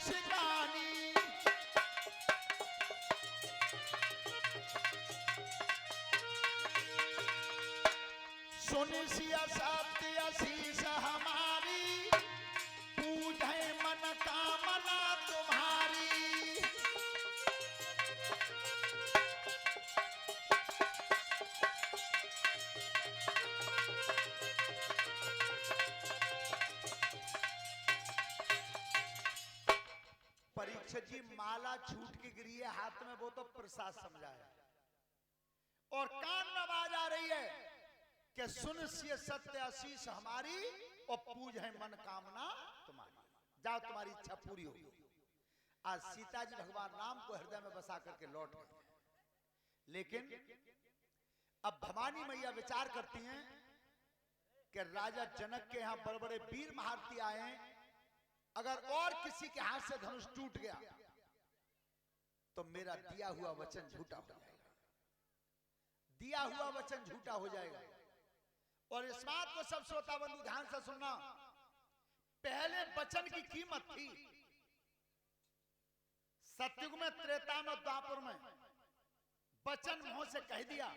सिकानी। सुन सिया सत्य शीश हमारी, पूजे मन कामना तुम्हारी। परीक्षित जी माला छूट के गिरी है हाथ में, वो तो प्रसाद समझा है, और कान में आवाज आ रही है कि सुन सिय सत्य आशीष हमारी, और पूज है मन कामना तुम्हारी। जाओ तुम्हारी इच्छा पूरी होगी। आज सीता जी भगवान राम को हृदय में बसा करके लौट गए, लेकिन अब भवानी मैया विचार करती हैं कि राजा जनक के यहां बड़े बड़े वीर महारथी आए हैं, अगर और किसी के हाथ से धनुष टूट गया तो मेरा दिया हुआ वचन झूठा हो जाएगा, दिया हुआ वचन झूठा हो जाएगा। और इस बात को सब श्रोता बंधु ध्यान से सुनना, पहले वचन की कीमत थी। सतयुग में, त्रेता में, द्वापर में वचन मुंह से कह दिया,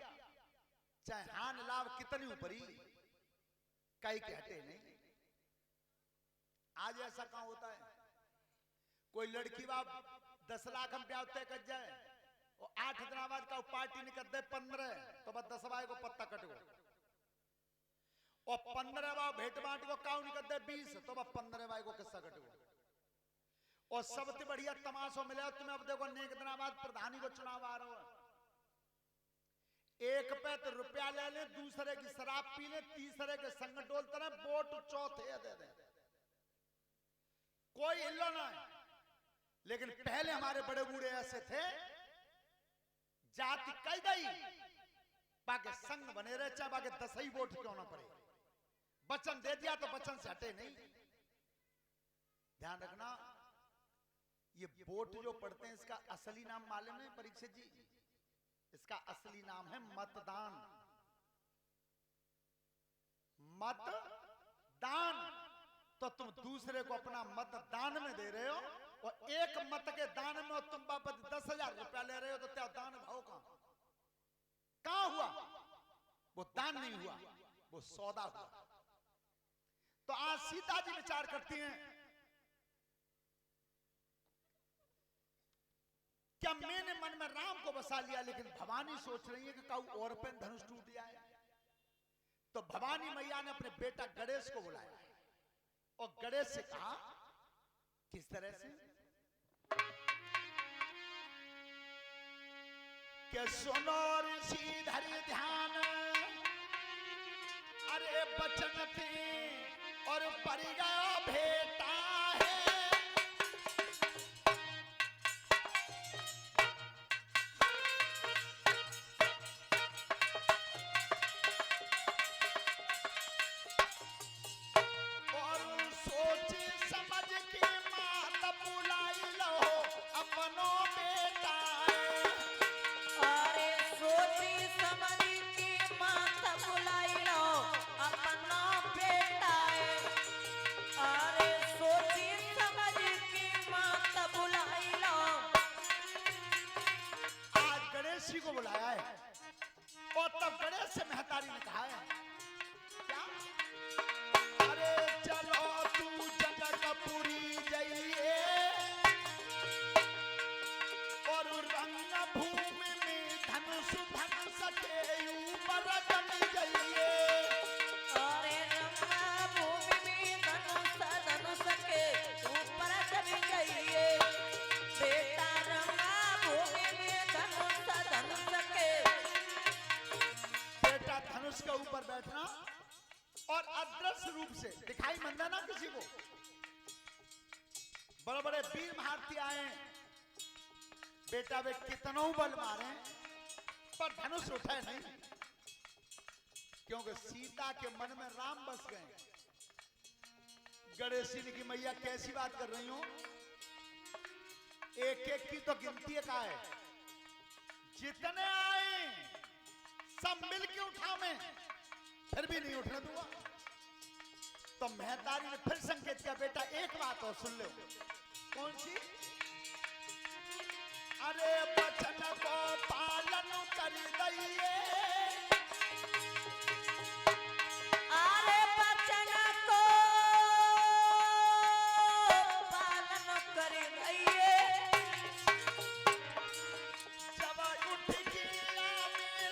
चाहे हान लाभ कितनी ऊपरी, कहीं कहते नहीं। आज ऐसा कहां होता है? कोई लड़की बाप 10 लाख हम ब्याह तय कर जाए, और 8 दिन बाद का पार्टी निकल दे 15, तो बस 10 बार को पत्ता कट गो, और 15 बार भेंट बांट को काउ निकल दे 20, तो बस 15 बार को किस्सा कट गो। और सबसे बढ़िया तमाशा मिले तुम्हें, अब देखो नेक दिन बाद प्रधानी को चुनाव आ रहा है, एक पे तो रुपया ले ले, दूसरे की शराब पी ले, तीसरे के संग डोलते रहे, वोट चौथे दे दे, कोई हिल्लो ना है। लेकिन पहले हमारे बड़े बूढ़े ऐसे थे, जाति कह गई बाकी संग बने रहे, चाहे बाकी 10 ही वोट क्यों ना पड़े, वचन दे दिया तो वचन से हटे नहीं। ध्यान रखना, ये वोट जो पढ़ते हैं इसका असली नाम मालूम है परीक्षित जी? इसका असली नाम है मतदान। मतदान। तो तुम दूसरे को अपना मत दान में दे रहे हो, और एक मत के दान में तुम बाबत 10,000 रुपया ले रहे हो, तो क्या दान भाव कहां हुआ? वो दान नहीं हुआ, वो सौदा हुआ। तो आज सीता जी विचार करती हैं, क्या मैंने मन में राम को बसा लिया, लेकिन भवानी सोच रही है कि काऊ और पे धनुष टूट जाए। तो भवानी मैया ने अपने बेटा गणेश को बुलाया, और गणेश से कहा, किस तरह से कि सुनो ऋषि धरि ध्यान, अरे बचन थे और पड़ गया भेटा है। और सोच समझ के मात बुलाई लो अपनों बेटा है। अरे सोची समझ के मात बुलाई लो अपना बेटा है। अरे सोची समझ के मात बुलाई लो। आज गणेश जी को बुलाया है, और तब गणेश से महतारी ने कहा है, क्या? अरे चलो तू जनकपुरी जाइए, और रंग भूमि में धनुष धनुष के ऊपर बन जाइए। अरे रंगा भूमि में धनुष धनुष के ऊपर चढ़ जाइए। बेटा रंगा भूमि में धनुष धनुष के। बेटा धनुष के ऊपर बैठना, और अदृश्य रूप से दिखाई मंदा ना किसी को। बड़े बड़े वीर महारथी आए, बेटा वे कितनों बल मारे पर धनुष उठाए नहीं, क्योंकि सीता के मन में राम बस गए। गणेश जी ने की, मैया कैसी बात कर रही हो? एक एक की तो गिनती का है, जितने आए सब मिल के उठा में, फिर भी नहीं उठने दूंगा। तो महतारी ने फिर संकेत किया, बेटा एक बात और सुन लो, कौन सी? अरे बचन को पालन कर दइए, अरे बचन को पालन कर दइए, जब उठ गया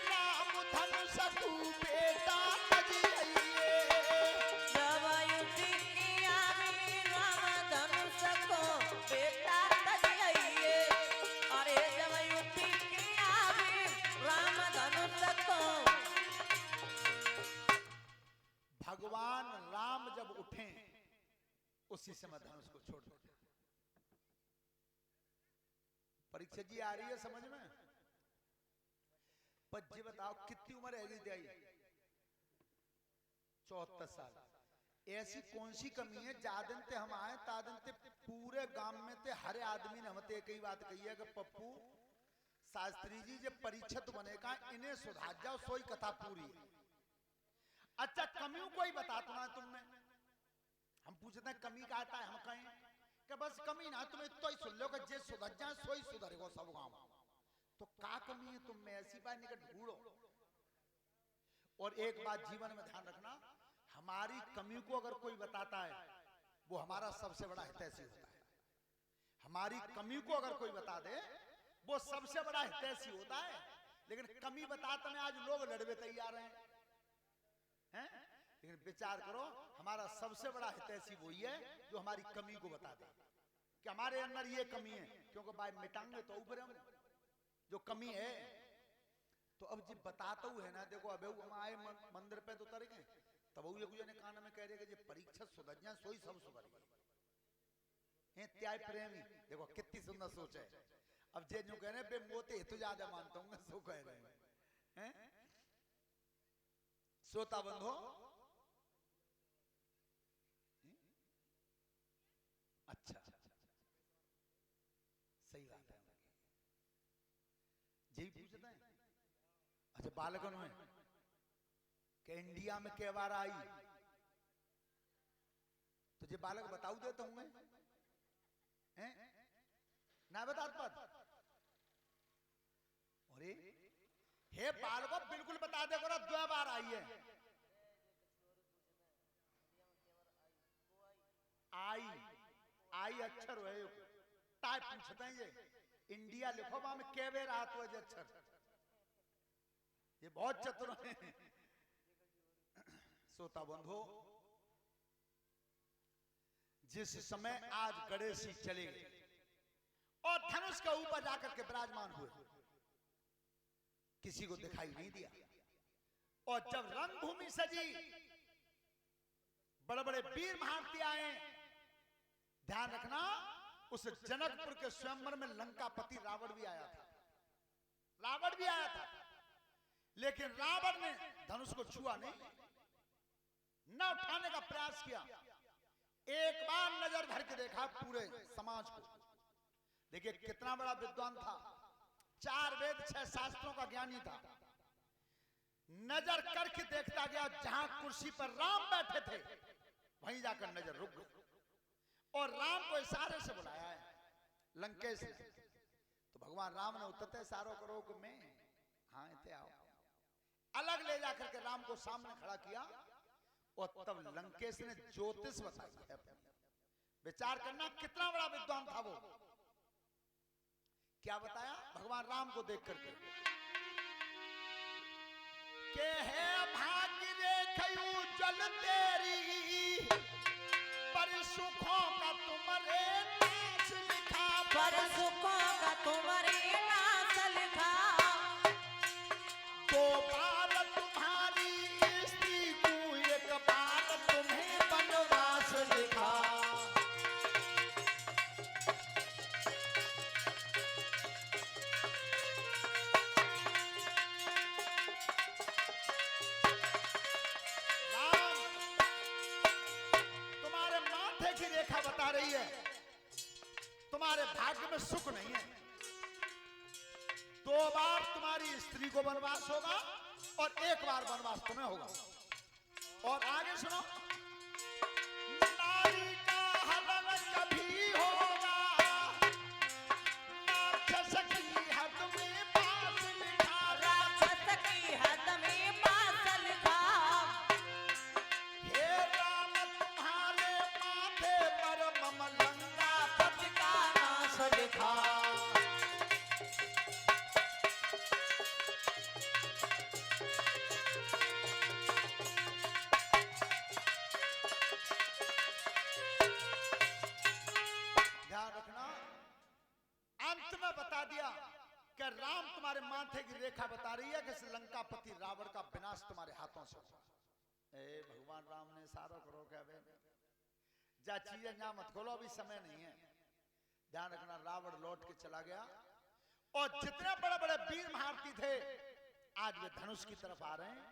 राम धनुष तू बेटा तजिए, जब युद्ध किया राम धनुष को बेटा तजिए, अरे जब युद्ध किया राम धनुष को। भगवान राम जब उठे उसी समय धनुष को छोड़ दो। परीक्षा जी आ रही है समझ में? पर जी बताओ कितनी उम्र है त्याई? 74 साल। ऐसी कौन सी कमी है जादन ते हम आए तादन ते पूरे गांव में ते हर आदमी ने हमते एक ही बात कही है कि पप्पू शास्त्री जी जब परीक्षित बनेगा इन्हें सुधार जाओ, सोई कथा पूरी है। अच्छा कमियों को ही बता तो ना तुमने, हम पूछते हैं कमी का आता है, हम कहें कि बस कमी ना तुम इतना ही सुन लो कि जे सुधर जाए सोई सुधरेगा सब गांव। तो का कमी है तुम में? ऐसी बात निकट ढूंढो। और एक बात जीवन में ध्यान रखना, हमारी कमी को अगर कोई बताता है वो हमारा सबसे बड़ा हितैषी होता है। हमारी कमी को अगर कोई बता दे वो सबसे बड़ा हितैषी होता है। लेकिन कमी बताते में आज लोग लड़वे तैयार हैं, हैं? लेकिन विचार करो हमारा सबसे बड़ा हितैषी वही है जो हमारी कमी को बता दे कि हमारे अंदर ये कमी है, क्योंकि भाई मिटाएंगे तो ऊपर हम जो कमी है। तो अब जब बताता हूँ है ना, देखो अब हम आए मंदिर पे तो उतर गए, तब वो कुछ ने कान में कह रहे कि परीक्षा सुधर जाए सोई सब सुधर गए त्याय प्रेमी। देखो कितनी सुंदर सोच है। अब जे जो कह रहे बे मोते तो ज्यादा मानता हूँ सो कह रहे हैं। श्रोता बंधो अच्छा सही बात है जी पूछता है। अच्छा बालकन में कि इंडिया में कै बार आई तुझे बालक बताऊ देता हूं मैं, हैं? ना बता पात? अरे हे बालको बिल्कुल बता दे करो 2 बार आई है। आई आई अक्षर है टाइप पूछते हैं ये इंडिया लिखो वहां में कै बार आत हुआ अक्षर। ये बहुत चतुर है। श्रोता बंधु जिस समय आज गणेश जी चले गए और धनुष के ऊपर जाकर के विराजमान हुए, किसी को दिखाई नहीं दिया। और जब रणभूमि सजी, बड़े बड़े वीर महारथी आए, ध्यान रखना उस जनकपुर के स्वयंवर में लंकापति रावण भी आया था, रावण भी आया था, लेकिन रावण ने धनुष को छुआ नहीं, न उठाने का प्रयास किया। एक बार नजर भर के देखा पूरे समाज को, देखिए कितना बड़ा विद्वान था, 4 वेद 6 शास्त्रों का ज्ञानी था। नजर करके देखता गया, जहां कुर्सी पर राम बैठे थे वहीं जाकर नजर रुक गई और राम को इशारे से बुलाया है लंकेश ने। तो भगवान राम ने उतरते इशारों करो कि मैं हाँ इतने आओ, अलग ले जाकर के राम को सामने खड़ा किया और तब लंकेश ने ज्योतिष बताई है। विचार करना कितना बड़ा विद्वान था वो। क्या बताया भगवान राम को देख करके के है भाग्य रेखयू जल तेरी पर सुखों का तुम्हारे नाश लिखा, पर सुखों का तुम्हारे नाश लिखा। दो बार तुम्हारी स्त्री को एक बार तुम्हें वनवास लिखा। बता रही है तुम्हारे भाग्य में सुख नहीं है, 2 बार तुम्हारी स्त्री को वनवास होगा और 1 बार वनवास तुम्हें होगा। और आगे सुनो, नारी का हरण कभी होगा इतिहास लिखा। ध्यान रखना, अंत में बता दिया कि राम तुम्हारे माथे की रेखा बता रही है कि लंकापति रावण का विनाश तुम्हारे हाथों से होगा। ए भगवान राम ने इशारा करो क्या बे, जा चीजें ना मत खोलो, अभी समय नहीं है। ध्यान रखना, रावण लौट के चला गया और जितने बड़े बड़े वीर महारथी थे आज वे धनुष की तरफ आ रहे हैं।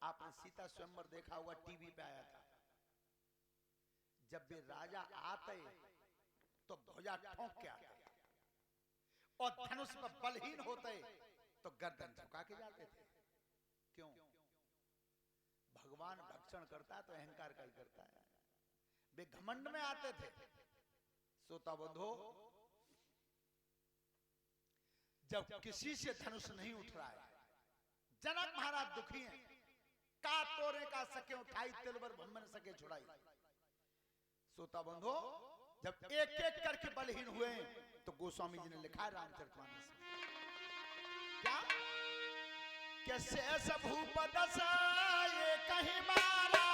आपने सीता स्वयंवर देखा हुआ, टीवी पे आया था। जब वे राजा आते तो भुजा ठोंक के आते और धनुष में बलहीन होते तो गर्दन झुका के जाते थे। क्यों? भगवान भक्षण करता है तो अहंकार का ही करता है। वे घमंड में आते थे। सोता बंधो, जब किसी से धनुष नहीं उठ रहा है, जनक महाराज दुखी हैं। का तोरे का सके उठाई, तिलवर भम्मन सके छुड़ाई। सोता बंधो, जब एक एक करके बलहीन हुए तो गोस्वामी जी ने लिखा है रामचरितमानस में क्या, कैसे ऐसा भूपदस ये कहीं मारा,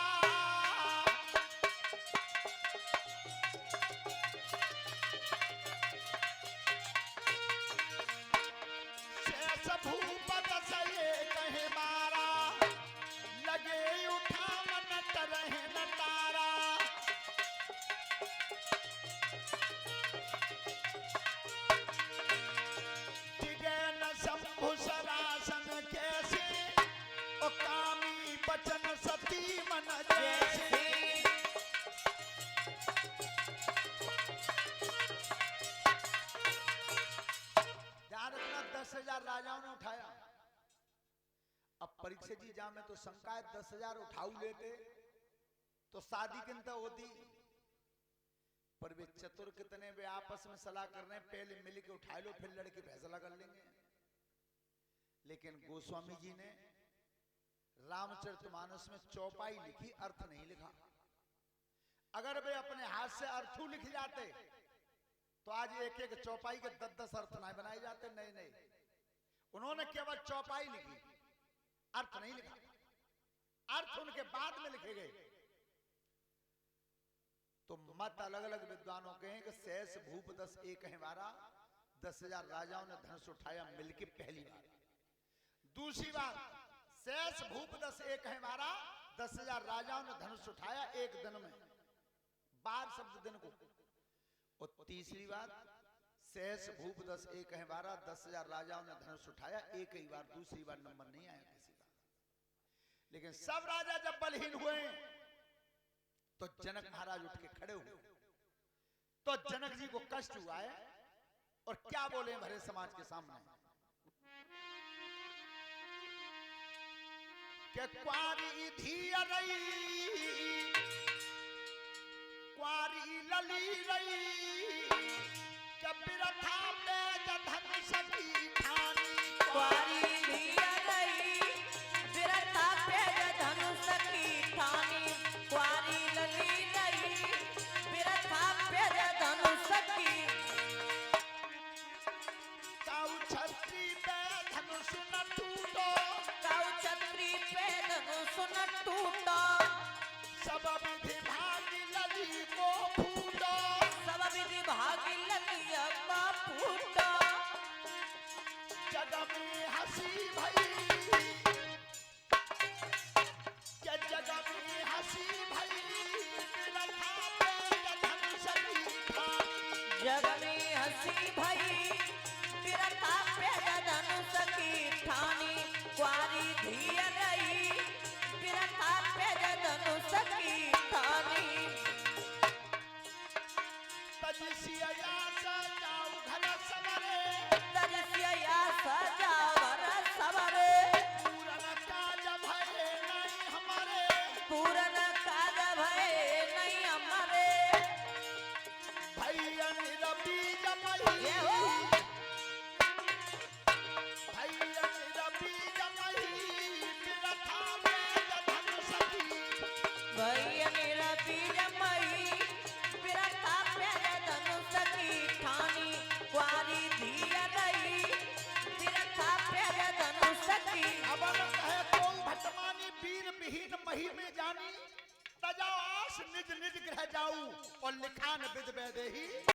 शेष भूपदस ये कहीं मारा, लगे उठा मन तरह न तारा। सरासन कैसे ओ कामी बचन सती मन जैसे। ध्यान रखना, 10,000 राजाओं ने उठाया। अब परीक्षित जी जा में तो शंका है, 10,000 उठाऊ लेते तो शादी किंतु होती, पर वे चतुर कितने, वे आपस में सलाह कर रहे हैं पहले मिल के उठा लो फिर लड़के फैसला कर लेंगे। लेकिन गोस्वामी जी ने रामचरितमानस में चौपाई लिखी, अर्थ नहीं लिखा। अगर वे अपने हाथ से अर्थू लिख जाते तो आज एक एक चौपाई के 10-10 अर्थ नहीं बनाए जाते। नहीं नहीं, उन्होंने केवल चौपाई लिखी, अर्थ नहीं लिखा। अर्थ उनके बाद में लिखे गए। तो मत अलग अलग विद्वानों के हैं कि शेष भूप 10 एक है मारा, 10,000 राजाओं ने धनुष उठाया मिलके पहली बार। दूसरी बात, शेष भूप 10 एक है मारा, 10,000 राजाओं ने धनुष उठाया एक दिन में, 12 शब्द दिन को। और तीसरी बात, शेष भूप 10 एक है मारा, 10,000 राजाओं ने धनुष उठाया एक ही बार, दूसरी बार नंबर नहीं आया किसी का। लेकिन सब राजा जब बलहीन हुए तो जनक महाराज उठ के खड़े हुए। तो जनक जी को कष्ट हुआ है और क्या बोले भरे समाज के सामने कि क्वारी धिया रही, क्वारी लली रही, कबिरथा पे धन सकी ठानी। क्वारी धिया रही, बिरथा पे धनुष की ठानी। क्वारी लली रही, बिरथा पे धनुष की। काऊ छत्री पे धनुष न टूटो, काऊ छत्री पे धनुष न टूटो। सब विधि भागी लली को फूटो, सब विधि भागी ललिया का फूटो। जग में हंसी भई, क्या जग में हंसी भई, बिरथा पे धनुष की ठानी। जग में हंसी भई, बिरथा पे धनुष की ठानी।